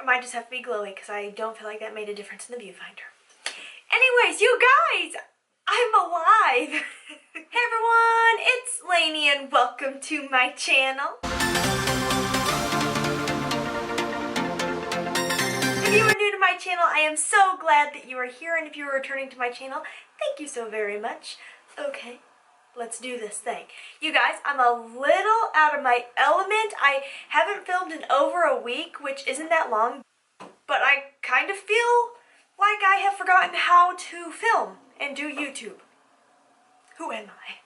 might just have to be glowy because I don't feel like that made a difference in the viewfinder. Anyways, you guys, I'm alive. Hey everyone, it's Laynie and welcome to my channel. If you are new to my channel, I am so glad that you are here, and if you are returning to my channel, thank you so very much. Okay, let's do this thing. You guys, I'm a little out of my element. I haven't filmed in over a week, which isn't that long, but I kind of feel like I have forgotten how to film and do YouTube. Who am I?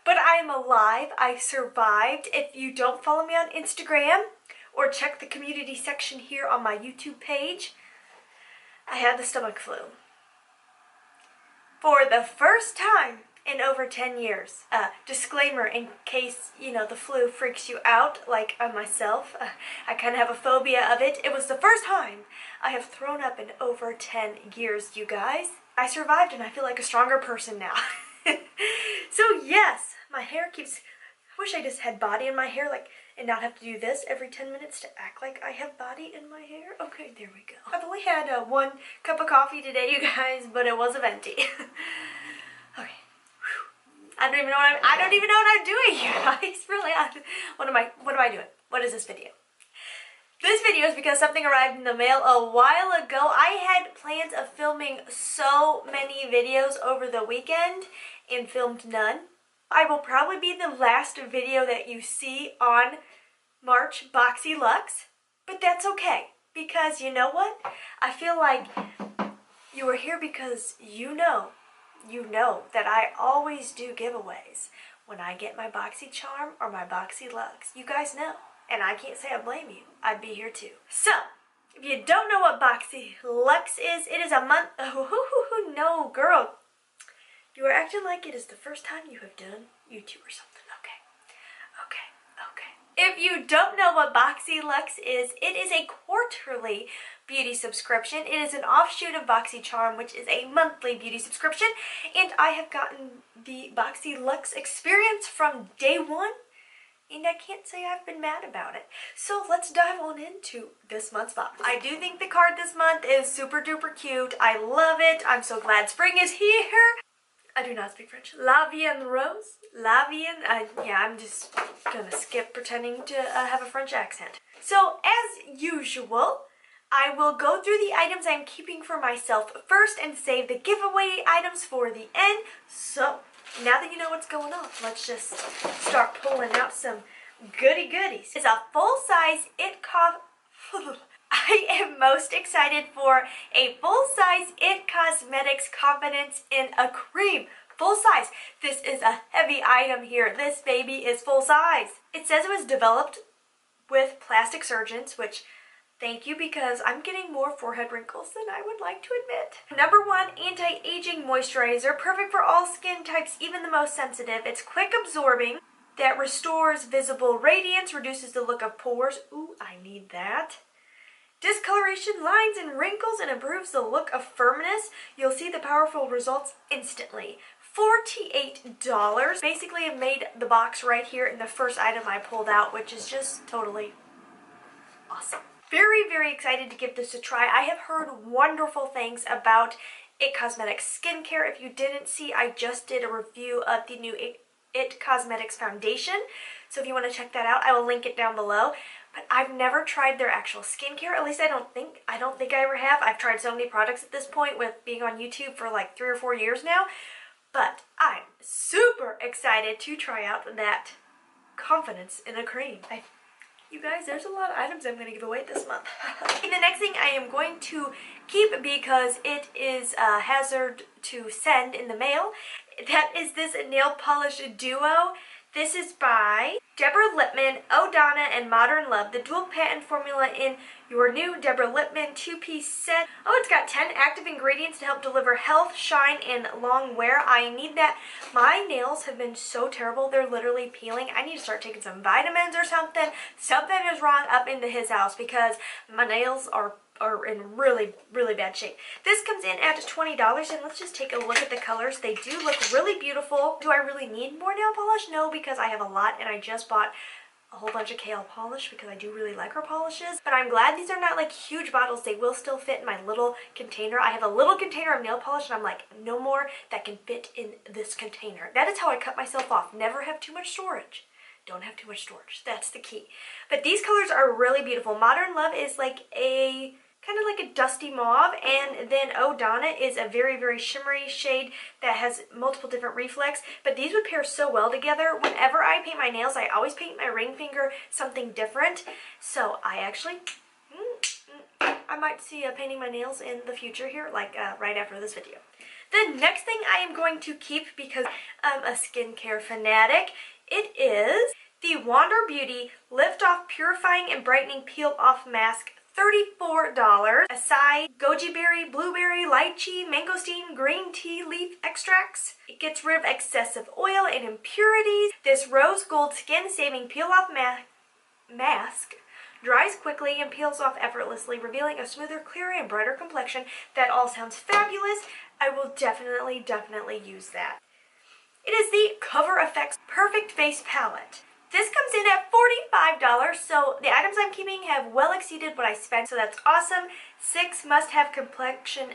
But I am alive. I survived. If you don't follow me on Instagram or check the community section here on my YouTube page, I had the stomach flu. For the first time in over 10 years. Disclaimer in case, you know, the flu freaks you out, like myself. I kind of have a phobia of it. It was the first time I have thrown up in over 10 years, you guys. I survived and I feel like a stronger person now. So yes, my hair keeps... I wish I just had body in my hair, like, and not have to do this every 10 minutes to act like I have body in my hair. Okay, there we go. I've only had one cup of coffee today, you guys, but it was a venti. Okay. I don't even know what I'm doing here, guys. Really, what am I doing? What is this video? This video is because something arrived in the mail a while ago. I had plans of filming so many videos over the weekend and filmed none. I will probably be the last video that you see on March Boxyluxe, but that's okay, because you know what? I feel like you are here because you know that I always do giveaways when I get my Boxy Charm or my Boxyluxe. You guys know, and I can't say I blame you. I'd be here too. So, if you don't know what Boxyluxe is, it is a month... Oh, no, girl. You are acting like it is the first time you have done YouTube or something. Okay. If you don't know what Boxyluxe is, it is a quarterly beauty subscription. It is an offshoot of BoxyCharm, which is a monthly beauty subscription. And I have gotten the Boxyluxe experience from day one, and I can't say I've been mad about it. So let's dive on into this month's box. I do think the card this month is super duper cute. I love it. I'm so glad spring is here. I do not speak French. La vie en rose. La vie en... yeah, I'm just gonna skip pretending to have a French accent. So, as usual, I will go through the items I'm keeping for myself first and save the giveaway items for the end. So, now that you know what's going on, let's just start pulling out some goody goodies. It's a full-size It I am most excited for a full-size It Cosmetics Confidence in a Cream. Full size. This is a heavy item here. This baby is full size. It says it was developed with plastic surgeons, which thank you, because I'm getting more forehead wrinkles than I would like to admit. Number 1, anti-aging moisturizer. Perfect for all skin types, even the most sensitive. It's quick absorbing. That restores visible radiance, reduces the look of pores. Ooh, I need that. Discoloration, lines, and wrinkles, and improves the look of firmness. You'll see the powerful results instantly. $48. Basically, it made the box right here in the first item I pulled out, which is just totally awesome. Very, very excited to give this a try. I have heard wonderful things about It Cosmetics skincare. If you didn't see, I just did a review of the new It Cosmetics foundation. So if you want to check that out, I will link it down below. But I've never tried their actual skincare. At least I don't think I ever have. I've tried so many products at this point with being on YouTube for like 3 or 4 years now. But I'm super excited to try out that Confidence in a Cream. You guys, there's a lot of items I'm going to give away this month. The next thing I am going to keep because it is a hazard to send in the mail. That is this nail polish duo. This is by Deborah Lippmann, O'Donna, and Modern Love, the dual patent formula in your new Deborah Lippmann 2-piece set. Oh, it's got 10 active ingredients to help deliver health, shine, and long wear. I need that. My nails have been so terrible, they're literally peeling. I need to start taking some vitamins or something. Something is wrong up into his house because my nails are in really, really bad shape. This comes in at $20, and let's just take a look at the colors. They do look really beautiful. Do I really need more nail polish? No, because I have a lot, and I just bought a whole bunch of kale polish because I do really like her polishes. But I'm glad these are not like huge bottles. They will still fit in my little container. I have a little container of nail polish and I'm like, no more that can fit in this container. That is how I cut myself off. Never have too much storage. Don't have too much storage. That's the key. But these colors are really beautiful. Modern Love is like a kind of like a dusty mauve, and then Oh Donna is a very, very shimmery shade that has multiple different reflex, but these would pair so well together. Whenever I paint my nails, I always paint my ring finger something different, so I actually, I might see painting my nails in the future here, like right after this video. The next thing I am going to keep, because I'm a skincare fanatic, it is the Wander Beauty Lift Off Purifying and Brightening Peel Off Mask, $34. Acai, goji berry, blueberry, lychee, mangosteen, green tea leaf extracts. It gets rid of excessive oil and impurities. This rose gold skin saving peel off mask dries quickly and peels off effortlessly, revealing a smoother, clearer, and brighter complexion. That all sounds fabulous. I will definitely use that. It is the Cover FX Perfect Face Palette. This comes in at $45, so the items I'm keeping have well exceeded what I spent, so that's awesome. 6 must-have complexion...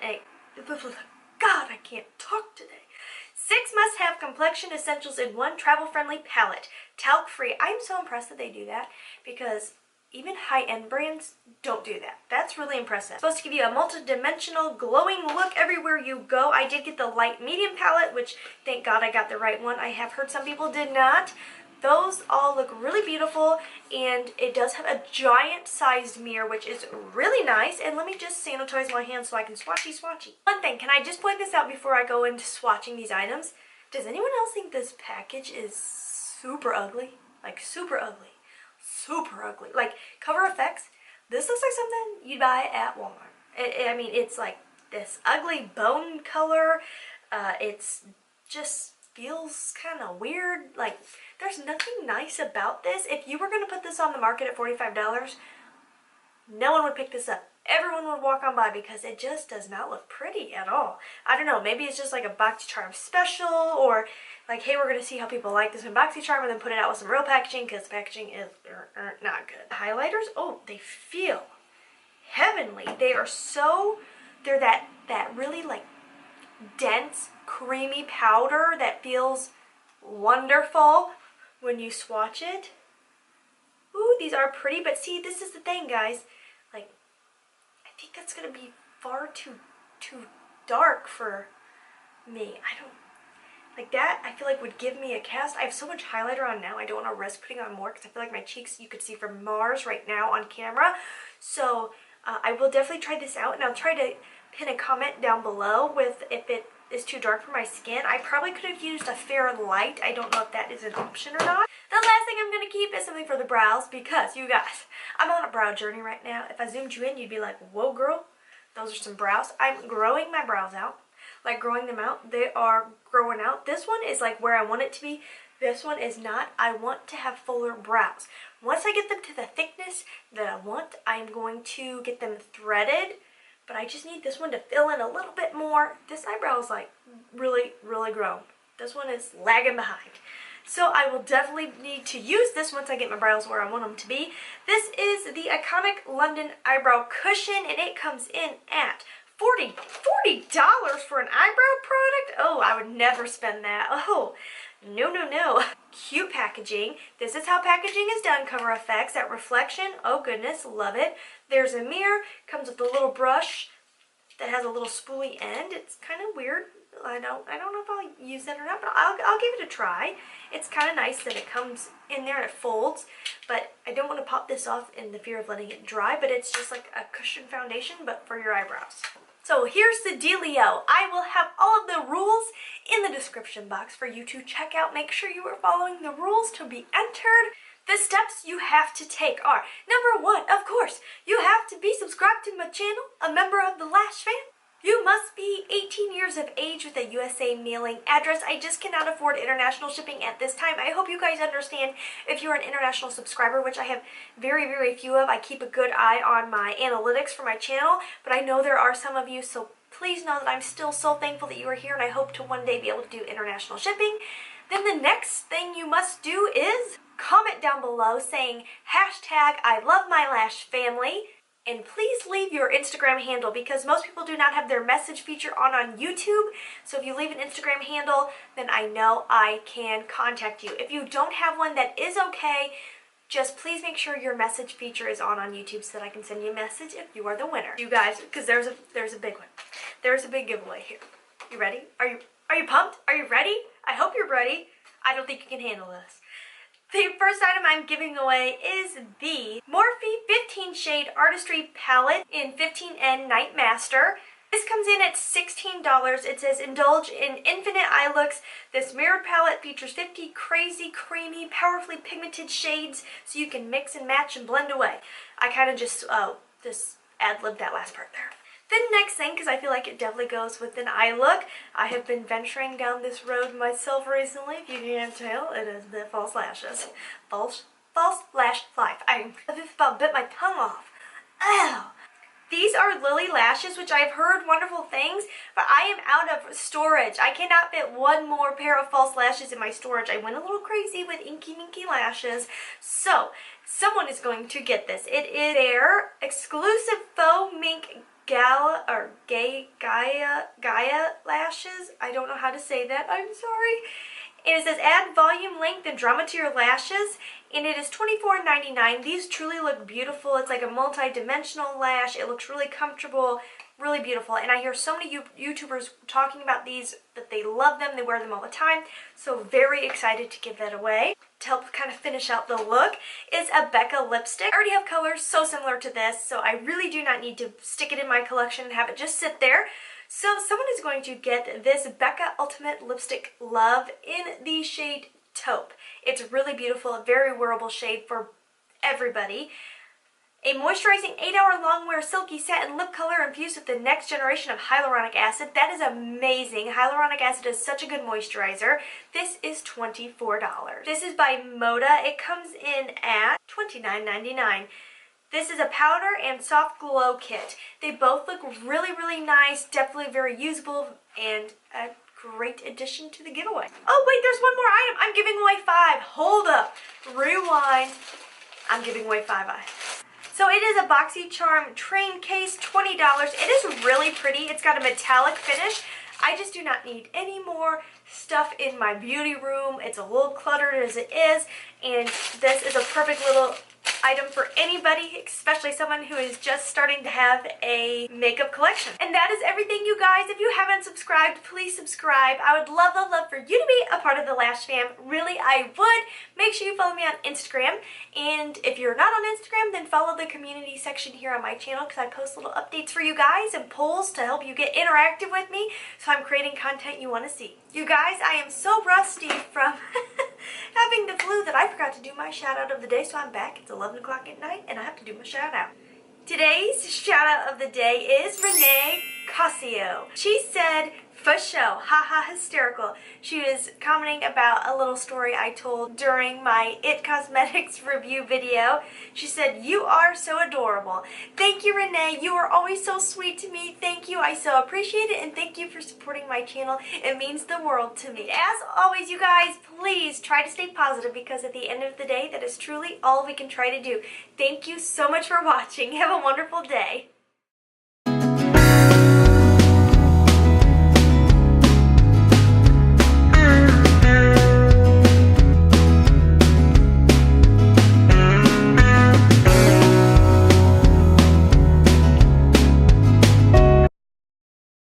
God, I can't talk today. 6 must-have complexion essentials in one travel-friendly palette. Talc-free. I'm so impressed that they do that, because even high-end brands don't do that. That's really impressive. It's supposed to give you a multi-dimensional, glowing look everywhere you go. I did get the light medium palette, which thank God I got the right one. I have heard some people did not. Those all look really beautiful, and it does have a giant sized mirror, which is really nice. And let me just sanitize my hands so I can swatchy. One thing, can I just point this out before I go into swatching these items? Does anyone else think this package is super ugly? Like super ugly. Super ugly. Like Cover FX, this looks like something you'd buy at Walmart. I mean, it's like this ugly bone color. It's just feels kind of weird. Like, there's nothing nice about this. If you were going to put this on the market at $45, no one would pick this up. Everyone would walk on by because it just does not look pretty at all. I don't know, maybe it's just like a BoxyCharm special, or like, hey, we're going to see how people like this in BoxyCharm and then put it out with some real packaging, because the packaging is not good. The highlighters, oh, they feel heavenly. They are so, they're that really like dense, creamy powder that feels wonderful when you swatch it. Ooh, these are pretty, but see, this is the thing, guys. Like, I think that's gonna be far too dark for me. I don't like that. I feel like would give me a cast. I have so much highlighter on now. I don't want to risk putting on more because I feel like my cheeks, you could see from Mars right now on camera. So I will definitely try this out, and I'll try to pin a comment down below with if it is too dark for my skin. I probably could have used a fair light. I don't know if that is an option or not. The last thing I'm going to keep is something for the brows, because you guys, I'm on a brow journey right now. If I zoomed you in, you'd be like, whoa girl, those are some brows. I'm growing my brows out, like growing them out. They are growing out. This one is like where I want it to be. This one is not. I want to have fuller brows. Once I get them to the thickness that I want, I'm going to get them threaded. But I just need this one to fill in a little bit more. This eyebrow is like really grown. This one is lagging behind. So I will definitely need to use this once I get my brows where I want them to be. This is the Iconic London Eyebrow Cushion, and it comes in at $40 for an eyebrow product? Oh, I would never spend that. Oh, no. Cute packaging. This is how packaging is done, Cover FX. That reflection, oh goodness, love it. There's a mirror, comes with a little brush that has a little spoolie end. It's kind of weird. I don't know if I'll use that or not, but I'll give it a try. It's kind of nice that it comes in there and it folds, but I don't want to pop this off in the fear of letting it dry, but it's just like a cushion foundation, but for your eyebrows. So here's the dealio. I will have all of the rules in the description box for you to check out. Make sure you are following the rules to be entered. The steps you have to take are, number 1, of course, you have to be subscribed to my channel, a member of the Lash Fam. You must be 18 years of age with a USA mailing address. I just cannot afford international shipping at this time. I hope you guys understand if you're an international subscriber, which I have very few of. I keep a good eye on my analytics for my channel, but I know there are some of you, so please know that I'm still so thankful that you are here, and I hope to one day be able to do international shipping. Then the next thing you must do is comment down below saying hashtag I love my Lash family. And please leave your Instagram handle because most people do not have their message feature on YouTube. So if you leave an Instagram handle, then I know I can contact you. If you don't have one, that is okay. Just please make sure your message feature is on YouTube so that I can send you a message if you are the winner. You guys, because there's a big one. There's a big giveaway here. You ready? Are you pumped? Are you ready? I hope you're ready. I don't think you can handle this. The first item I'm giving away is the Morphe 15 Shade Artistry Palette in 15N Night Master. This comes in at $16. It says indulge in infinite eye looks. This mirrored palette features 50 crazy, creamy, powerfully pigmented shades so you can mix and match and blend away. I kind of just ad-libbed that last part there. The next thing, because I feel like it definitely goes with an eye look, I have been venturing down this road myself recently. If you can't tell, it is the false lashes. False lash life. I just about bit my tongue off. Ow! These are Lily lashes, which I've heard wonderful things, but I am out of storage. I cannot fit one more pair of false lashes in my storage. I went a little crazy with Inky Minky lashes, so someone is going to get this. It is their exclusive faux mink Gaia lashes. I don't know how to say that. I'm sorry. And it says add volume, length, and drama to your lashes. And it is $24.99. These truly look beautiful. It's like a multi-dimensional lash. It looks really comfortable, really beautiful. And I hear so many YouTubers talking about these, that they love them. They wear them all the time. So very excited to give that away. To help kind of finish out the look is a Becca lipstick. I already have colors so similar to this, so I really do not need to stick it in my collection and have it just sit there. So someone is going to get this Becca Ultimate Lipstick Love in the shade Taupe. It's really beautiful, a very wearable shade for everybody. A moisturizing 8-hour long wear silky satin lip color infused with the next generation of hyaluronic acid. That is amazing. Hyaluronic acid is such a good moisturizer. This is $24. This is by Moda. It comes in at $29.99. This is a powder and soft glow kit. They both look really, really nice, definitely very usable, and a great addition to the giveaway. Oh wait, there's one more item. I'm giving away 5. Hold up. Rewind. I'm giving away 5 items. So it is a BoxyCharm train case, $20. It is really pretty. It's got a metallic finish. I just do not need any more stuff in my beauty room. It's a little cluttered as it is, and this is a perfect little item for anybody, especially someone who is just starting to have a makeup collection. And that is everything, you guys. If you haven't subscribed, please subscribe. I would love, love, love for you to be a part of the Lash Fam. Really, I would. Make sure you follow me on Instagram. And if you're not on Instagram, then follow the community section here on my channel because I post little updates for you guys and polls to help you get interactive with me so I'm creating content you want to see. You guys, I am so rusty from having the flu that I forgot to do my shout out of the day, so I'm back. It's 11 o'clock at night and I have to do my shout out. Today's shout out of the day is Renee Cossio. She said, for show, haha, hysterical. She was commenting about a little story I told during my It Cosmetics review video. She said, you are so adorable. Thank you, Renee. You are always so sweet to me. Thank you. I so appreciate it, and thank you for supporting my channel. It means the world to me. As always, you guys, please try to stay positive because at the end of the day, that is truly all we can try to do. Thank you so much for watching. Have a wonderful day.